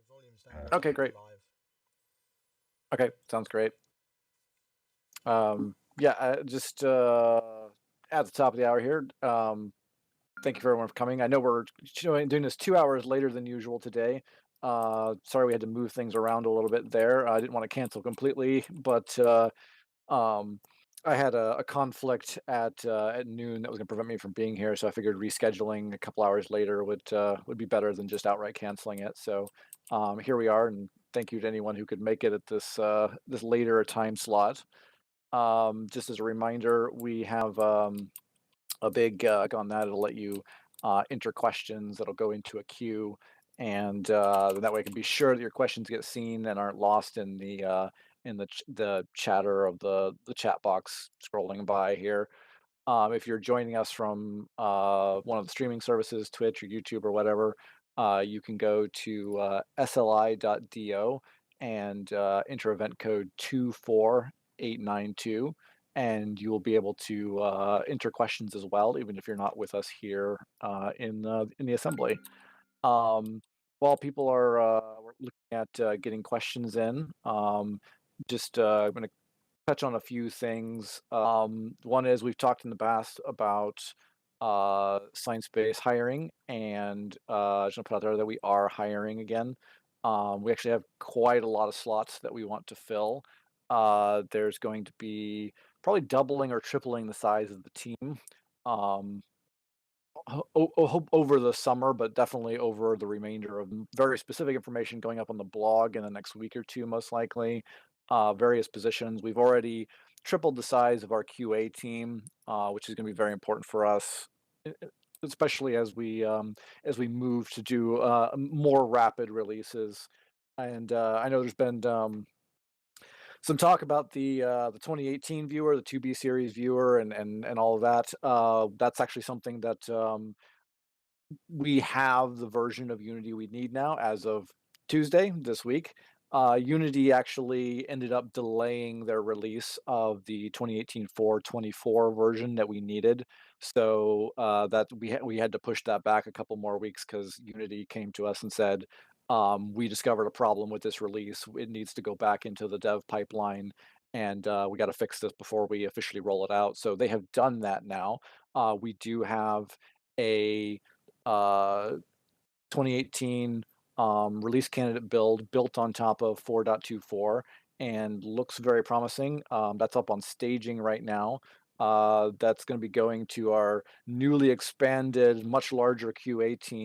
volume's down, it's Okay, already great. live. Okay, sounds great. Yeah, just at the top of the hour here. Thank you for everyone for coming. I know we're doing this 2 hours later than usual today. Sorry we had to move things around a little bit there. I didn't want to cancel completely, but um, I had a conflict at noon that was going to prevent me from being here, so I figured rescheduling a couple hours later would be better than just outright canceling it. So here we are, and thank you to anyone who could make it at this later time slot. Just as a reminder, we have a big on that. It'll let you enter questions that'll go into a queue, and that way I can be sure that your questions get seen and aren't lost in the chatter of the chat box scrolling by here. If you're joining us from one of the streaming services, Twitch or YouTube or whatever, you can go to sli.do and enter event code 24892, and you will be able to enter questions as well, even if you're not with us here in the assembly. Um, while people are we're looking at getting questions in, just I'm going to touch on a few things. One is we've talked in the past about science-based hiring, and I just want to put out there that we are hiring again. We actually have quite a lot of slots that we want to fill. There's going to be probably doubling or tripling the size of the team. Um, over the summer, but definitely over the remainder of very specific information going up on the blog in the next week or two, most likely. Various positions. We've already tripled the size of our QA team, which is going to be very important for us, especially as we move to do more rapid releases. And I know there's been some talk about the 2018 viewer, the 2B series viewer, and all of that. That's actually something that we have the version of Unity we need now as of Tuesday this week. Unity actually ended up delaying their release of the 2018 4.24 version that we needed, so that we had to push that back a couple more weeks because Unity came to us and said, we discovered a problem with this release. It needs to go back into the dev pipeline, and we got to fix this before we officially roll it out. So they have done that now. We do have a uh, 2018 release candidate build built on top of 4.24 and looks very promising. That's up on staging right now. That's going to be going to our newly expanded, much larger QA team